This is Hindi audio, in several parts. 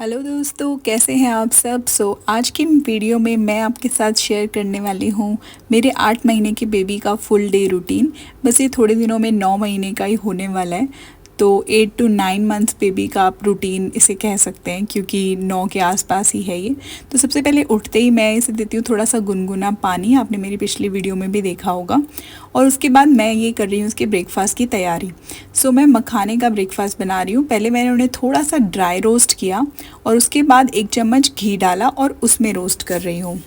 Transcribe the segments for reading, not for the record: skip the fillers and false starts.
हेलो दोस्तों, कैसे हैं आप सब। आज की वीडियो में मैं आपके साथ शेयर करने वाली हूँ मेरे 8 महीने के बेबी का फुल डे रूटीन। बस ये थोड़े दिनों में 9 महीने का ही होने वाला है। तो 8 to 9 मंथ्स बेबी का आप रूटीन इसे कह सकते हैं, क्योंकि 9 के आसपास ही है ये। तो सबसे पहले उठते ही मैं इसे देती हूँ थोड़ा सा गुनगुना पानी, आपने मेरी पिछली वीडियो में भी देखा होगा। और उसके बाद मैं ये कर रही हूँ उसके ब्रेकफास्ट की तैयारी। मैं मखाने का ब्रेकफास्ट बना रही हूँ। पहले मैंने उन्हें थोड़ा सा ड्राई रोस्ट किया और उसके बाद 1 चम्मच घी डाला और उसमें रोस्ट कर रही हूँ।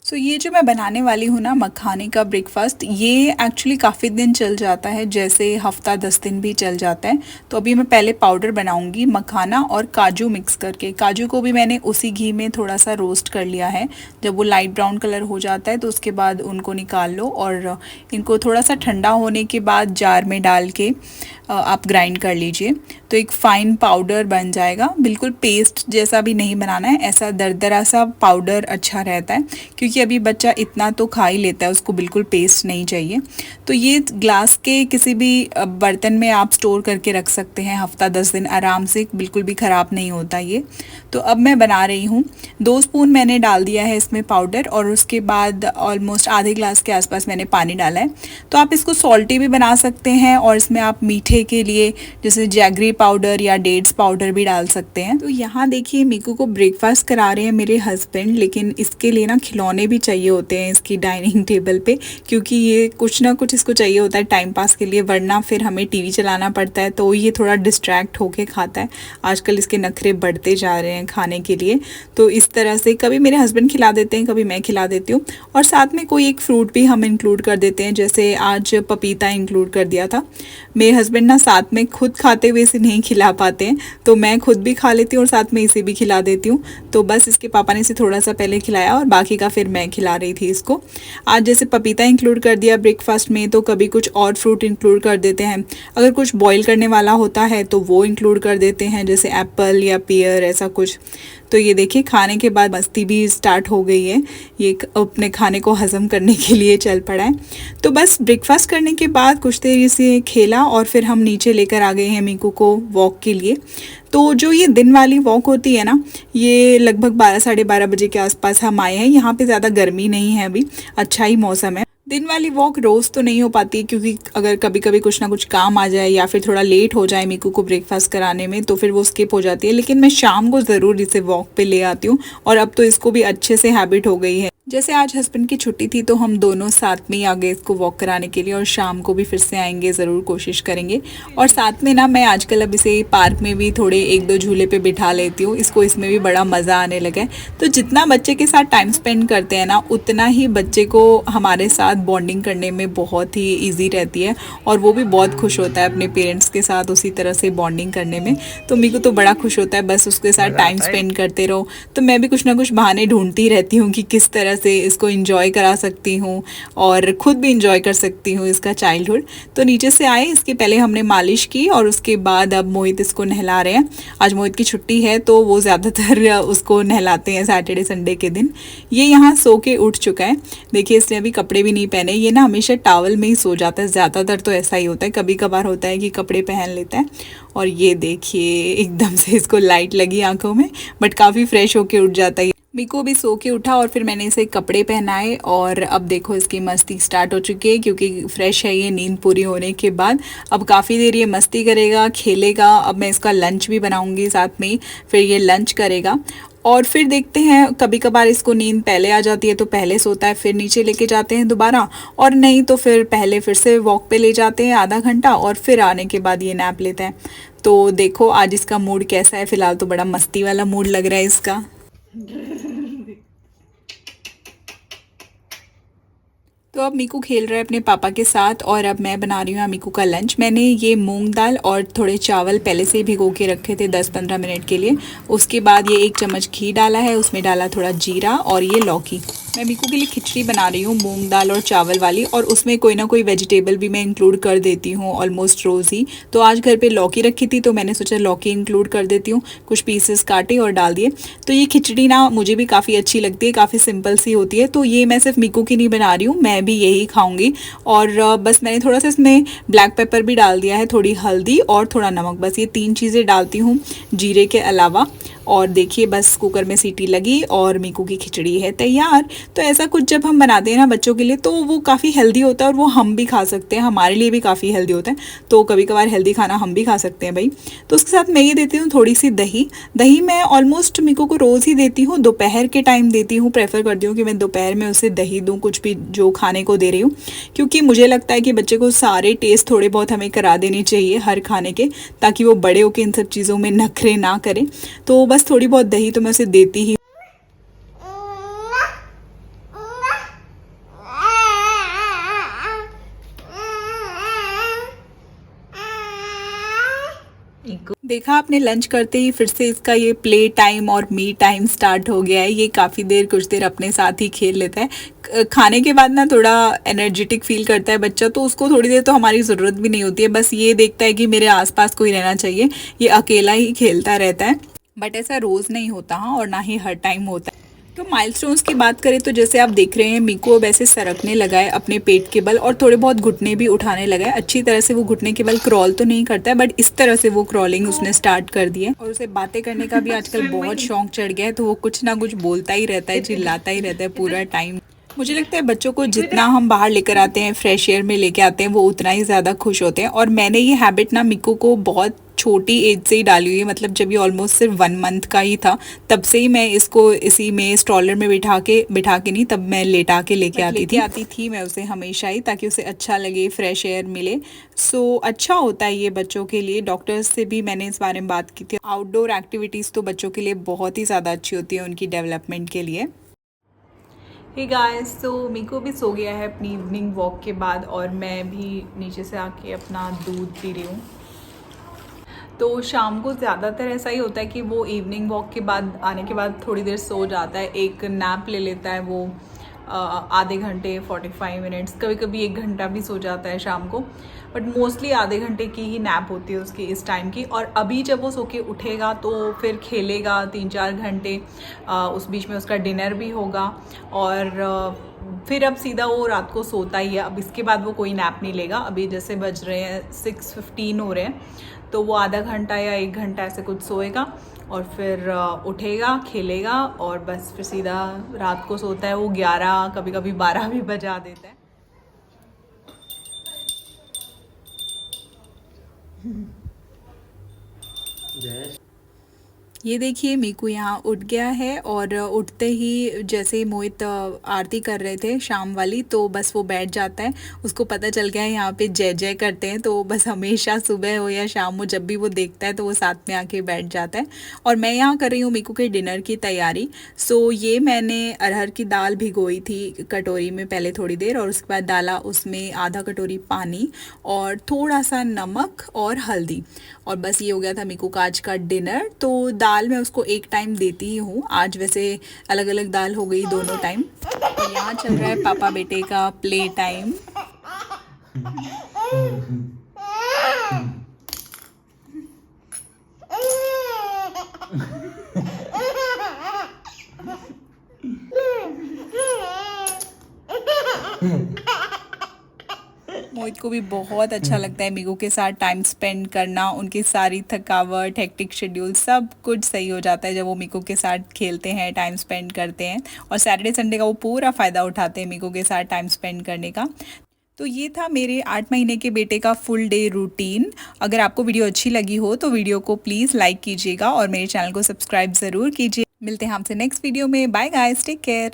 ये जो मैं बनाने वाली हूँ ना मखाने का ब्रेकफास्ट, ये एक्चुअली काफ़ी दिन चल जाता है, जैसे हफ्ता 10 दिन भी चल जाता है। तो अभी मैं पहले पाउडर बनाऊंगी मखाना और काजू मिक्स करके। काजू को भी मैंने उसी घी में थोड़ा सा रोस्ट कर लिया है। जब वो लाइट ब्राउन कलर हो जाता है तो उसके बाद उनको निकाल लो और इनको थोड़ा सा ठंडा होने के बाद जार में डाल के आप ग्राइंड कर लीजिए। तो एक फ़ाइन पाउडर बन जाएगा। बिल्कुल पेस्ट जैसा भी नहीं बनाना है, ऐसा दरदरा सा पाउडर अच्छा रहता है, क्योंकि अभी बच्चा इतना तो खा ही लेता है, उसको बिल्कुल पेस्ट नहीं चाहिए। तो ये ग्लास के किसी भी बर्तन में आप स्टोर करके रख सकते हैं, हफ्ता 10 दिन आराम से, बिल्कुल भी ख़राब नहीं होता ये। तो अब मैं बना रही हूँ। 2 स्पून मैंने डाल दिया है इसमें पाउडर और उसके बाद ऑलमोस्ट आधे ग्लास के आसपास मैंने पानी डाला है। तो आप इसको सॉल्टी भी बना सकते हैं और इसमें आप मीठे के लिए जैसे जैगरी पाउडर या डेट्स पाउडर भी डाल सकते हैं। तो यहाँ देखिए मीकू को ब्रेकफास्ट करा रहे हैं मेरे हस्बैंड, लेकिन इसके लिए ना खिलौने भी चाहिए होते हैं इसकी डाइनिंग टेबल पे, क्योंकि ये कुछ ना कुछ इसको चाहिए होता है टाइम पास के लिए, वरना फिर हमें टीवी चलाना पड़ता है। तो ये थोड़ा डिस्ट्रैक्ट होके खाता है। आजकल इसके नखरे बढ़ते जा रहे हैं खाने के लिए। तो इस तरह से कभी मेरे हस्बैंड खिला देते हैं, कभी मैं खिला देती हूँ, और साथ में कोई एक फ्रूट भी हम इंक्लूड कर देते हैं। जैसे आज पपीता इंक्लूड कर दिया था। मेरे हस्बैंड ना साथ में खुद खाते हुए इसे नहीं खिला पाते हैं, तो मैं खुद भी खा लेती हूँ और साथ में इसे भी खिला देती हूँ। तो बस इसके पापा ने इसे थोड़ा सा पहले खिलाया और बाकी का फिर मैं खिला रही थी इसको। आज जैसे पपीता इंक्लूड कर दिया ब्रेकफास्ट में, तो कभी कुछ और फ्रूट इंक्लूड कर देते हैं। अगर कुछ बॉईल करने वाला होता है तो वो इंक्लूड कर देते हैं, जैसे एप्पल या पियर, ऐसा कुछ। तो ये देखिए खाने के बाद मस्ती भी स्टार्ट हो गई है, ये अपने खाने को हज़म करने के लिए चल पड़ा है। तो बस ब्रेकफास्ट करने के बाद कुछ देर इसे खेला और फिर हम नीचे लेकर आ गए हैं मीकू को वॉक के लिए। तो जो ये दिन वाली वॉक होती है ना, ये लगभग 12 साढ़े 12 बजे के आसपास हम आए हैं। यहाँ पे ज़्यादा गर्मी नहीं है, अभी अच्छा ही मौसम है। दिन वाली वॉक रोज़ तो नहीं हो पाती, क्योंकि अगर कभी कभी कुछ ना कुछ काम आ जाए या फिर थोड़ा लेट हो जाए मीकू को ब्रेकफास्ट कराने में, तो फिर वो स्किप हो जाती है। लेकिन मैं शाम को ज़रूर इसे वॉक पे ले आती हूँ और अब तो इसको भी अच्छे से हैबिट हो गई है। जैसे आज हस्बैंड की छुट्टी थी तो हम दोनों साथ में ही आ गए इसको वॉक कराने के लिए, और शाम को भी फिर से आएंगे, ज़रूर कोशिश करेंगे। और साथ में ना मैं आजकल अब इसे पार्क में भी थोड़े 1-2 झूले पे बिठा लेती हूँ, इसको इसमें भी बड़ा मज़ा आने लगा है। तो जितना बच्चे के साथ टाइम स्पेंड करते हैं ना, उतना ही बच्चे को हमारे साथ बॉन्डिंग करने में बहुत ही ईजी रहती है, और वो भी बहुत खुश होता है अपने पेरेंट्स के साथ उसी तरह से बॉन्डिंग करने में। तो मेरे को तो बड़ा खुश होता है, बस उसके साथ टाइम स्पेंड करते रहो। तो मैं भी कुछ ना कुछ बहाने ढूंढती रहती हूँ कि किस तरह से इसको इंजॉय करा सकती हूँ और ख़ुद भी इंजॉय कर सकती हूँ इसका चाइल्डहुड। तो नीचे से आए, इसके पहले हमने मालिश की और उसके बाद अब मोहित इसको नहला रहे हैं। आज मोहित की छुट्टी है तो वो ज़्यादातर उसको नहलाते हैं सैटरडे संडे के दिन। ये यहाँ सो के उठ चुका है। देखिए इसने अभी कपड़े भी नहीं पहने, ये ना हमेशा टॉवल में ही सो जाता है, ज़्यादातर तो ऐसा ही होता है, कभी कभार होता है कि कपड़े पहन लेता है। और ये देखिए एकदम से इसको लाइट लगी आंखों में, बट काफ़ी फ्रेश होके उठ जाता है। मीको भी सो के उठा और फिर मैंने इसे कपड़े पहनाए, और अब देखो इसकी मस्ती स्टार्ट हो चुकी है, क्योंकि फ्रेश है ये नींद पूरी होने के बाद। अब काफ़ी देर ये मस्ती करेगा, खेलेगा। अब मैं इसका लंच भी बनाऊंगी साथ में, फिर ये लंच करेगा। और फिर देखते हैं, कभी कभार इसको नींद पहले आ जाती है तो पहले सोता है, फिर नीचे लेके जाते हैं दोबारा, और नहीं तो फिर पहले फिर से वॉक पे ले जाते हैं आधा घंटा, और फिर आने के बाद ये नैप लेता है। तो देखो आज इसका मूड कैसा है। फ़िलहाल तो बड़ा मस्ती वाला मूड लग रहा है इसका। तो अब मीकू खेल रहा है अपने पापा के साथ, और अब मैं बना रही हूँ मीकू का लंच। मैंने ये मूंग दाल और थोड़े चावल पहले से ही भिगो के रखे थे 10-15 मिनट के लिए। उसके बाद ये 1 चम्मच घी डाला है, उसमें डाला थोड़ा जीरा और ये लौकी। मैं मीकू के लिए खिचड़ी बना रही हूँ मूंग दाल और चावल वाली, और उसमें कोई ना कोई वेजिटेबल भी मैं इंक्लूड कर देती हूँ ऑलमोस्ट रोज़ ही। तो आज घर पे लौकी रखी थी तो मैंने सोचा लौकी इंक्लूड कर देती हूँ, कुछ पीसेस काटे और डाल दिए। तो ये खिचड़ी ना मुझे भी काफ़ी अच्छी लगती है, काफ़ी सिंपल सी होती है। तो ये मैं सिर्फ मीकू की नहीं बना रही हूँ, मैं भी यही खाऊंगी। और बस मैंने थोड़ा सा इसमें ब्लैक पेपर भी डाल दिया है, थोड़ी हल्दी और थोड़ा नमक, बस ये 3 चीज़ें डालती हूँ जीरे के अलावा। और देखिए बस कुकर में सीटी लगी और मीकू की खिचड़ी है तैयार। तो ऐसा कुछ जब हम बनाते हैं ना बच्चों के लिए तो वो काफ़ी हेल्दी होता है और वो हम भी खा सकते हैं, हमारे लिए भी काफ़ी हेल्दी होता है। तो कभी कभार हेल्दी खाना हम भी खा सकते हैं भाई। तो उसके साथ मैं ये देती हूँ थोड़ी सी दही। दही मैं ऑलमोस्ट मीकू को रोज़ ही देती हूँ, दोपहर के टाइम देती हूँ, प्रेफर करती हूँ कि मैं दोपहर में उसे दही दूँ कुछ भी जो खाने को दे रही हूँ, क्योंकि मुझे लगता है कि बच्चे को सारे टेस्ट थोड़े बहुत हमें करा देने चाहिए हर खाने के, ताकि वो बड़े होकर इन सब चीज़ों में नखरे ना करें। तो बस थोड़ी बहुत दही तो मैं उसे देती ही। देखा आपने, लंच करते ही फिर से इसका ये प्ले टाइम और मी टाइम स्टार्ट हो गया है। ये काफ़ी देर कुछ देर अपने साथ ही खेल लेता है। खाने के बाद ना थोड़ा एनर्जेटिक फील करता है बच्चा, तो उसको थोड़ी देर तो हमारी ज़रूरत भी नहीं होती है, बस ये देखता है कि मेरे आसपास कोई रहना चाहिए। ये अकेला ही खेलता रहता है, बट ऐसा रोज़ नहीं होता हाँ, और ना ही हर टाइम होता है। तो माइलस्टोन्स की बात करें तो जैसे आप देख रहे हैं मीकू अब ऐसे सरकने लगा है अपने पेट के बल, और थोड़े बहुत घुटने भी उठाने लगा है। अच्छी तरह से वो घुटने के बल क्रॉल तो नहीं करता है, बट इस तरह से वो क्रॉलिंग उसने स्टार्ट कर दी है। और उसे बातें करने का भी आजकल बहुत शौक चढ़ गया है, तो वो कुछ ना कुछ बोलता ही रहता है, चिल्लाता ही रहता है पूरा टाइम। मुझे लगता है बच्चों को जितना हम बाहर लेकर आते हैं, फ्रेश एयर में लेके आते हैं, वो उतना ही ज़्यादा खुश होते हैं। और मैंने ये हैबिट ना मीकू को बहुत छोटी एज से ही डाली हुई है, मतलब जब ये ऑलमोस्ट सिर्फ 1 मंथ का ही था तब से ही मैं इसको इसी में स्ट्रॉलर में बिठा के नहीं, तब मैं लेटा के लेके आती थी मैं उसे हमेशा ही, ताकि उसे अच्छा लगे, फ्रेश एयर मिले। सो अच्छा होता है ये बच्चों के लिए। डॉक्टर्स से भी मैंने इस बारे में बात की थी, आउटडोर एक्टिविटीज़ तो बच्चों के लिए बहुत ही ज़्यादा अच्छी होती है उनकी डेवलपमेंट के लिए। हे गाइस, तो मीकू भी सो गया है अपनी इवनिंग वॉक के बाद, और मैं भी नीचे से आके अपना दूध पी रही हूँ। तो शाम को ज़्यादातर ऐसा ही होता है कि वो इवनिंग वॉक के बाद आने के बाद थोड़ी देर सो जाता है, एक नैप ले लेता है वो आधे घंटे 45 मिनट्स, कभी कभी 1 घंटा भी सो जाता है शाम को, बट मोस्टली आधे घंटे की ही नैप होती है उसकी इस टाइम की। और अभी जब वो सो के उठेगा तो फिर खेलेगा 3-4 घंटे, उस बीच में उसका डिनर भी होगा, और फिर अब सीधा वो रात को सोता ही है। अब इसके बाद वो कोई नैप नहीं लेगा। अभी जैसे बज रहे हैं 6:15 हो रहे हैं, तो वो आधा घंटा या 1 घंटा ऐसे कुछ सोएगा और फिर उठेगा, खेलेगा, और बस फिर सीधा रात को सोता है। वो 11 कभी कभी 12 भी बजा देता है। ये देखिए मीकू यहाँ उठ गया है, और उठते ही जैसे मोहित आरती कर रहे थे शाम वाली, तो बस वो बैठ जाता है। उसको पता चल गया है यहाँ पे जय जय करते हैं, तो बस हमेशा सुबह हो या शाम हो जब भी वो देखता है तो वो साथ में आके बैठ जाता है। और मैं यहाँ कर रही हूँ मीकू के डिनर की तैयारी। सो ये मैंने अरहर की दाल भिगोई थी कटोरी में पहले थोड़ी देर, और उसके बाद डाला उसमें आधा कटोरी पानी और थोड़ा सा नमक और हल्दी, और बस ये हो गया था मीकू का आज का डिनर। तो दाल मैं उसको एक टाइम देती ही हूँ, आज वैसे अलग अलग दाल हो गई दोनों टाइम। तो यहाँ चल रहा है पापा बेटे का प्ले टाइम। मोहित को भी बहुत अच्छा लगता है मीकू के साथ टाइम स्पेंड करना। उनकी सारी थकावट, हेक्टिक शेड्यूल सब कुछ सही हो जाता है जब वो मीकू के साथ खेलते हैं, टाइम स्पेंड करते हैं। और सैटरडे संडे का वो पूरा फ़ायदा उठाते हैं मीकू के साथ टाइम स्पेंड करने का। तो ये था मेरे 8 महीने के बेटे का फुल डे रूटीन। अगर आपको वीडियो अच्छी लगी हो तो वीडियो को प्लीज़ लाइक कीजिएगा और मेरे चैनल को सब्सक्राइब ज़रूर कीजिए। मिलते हैं आपसे नेक्स्ट वीडियो में। Bye guys, take care.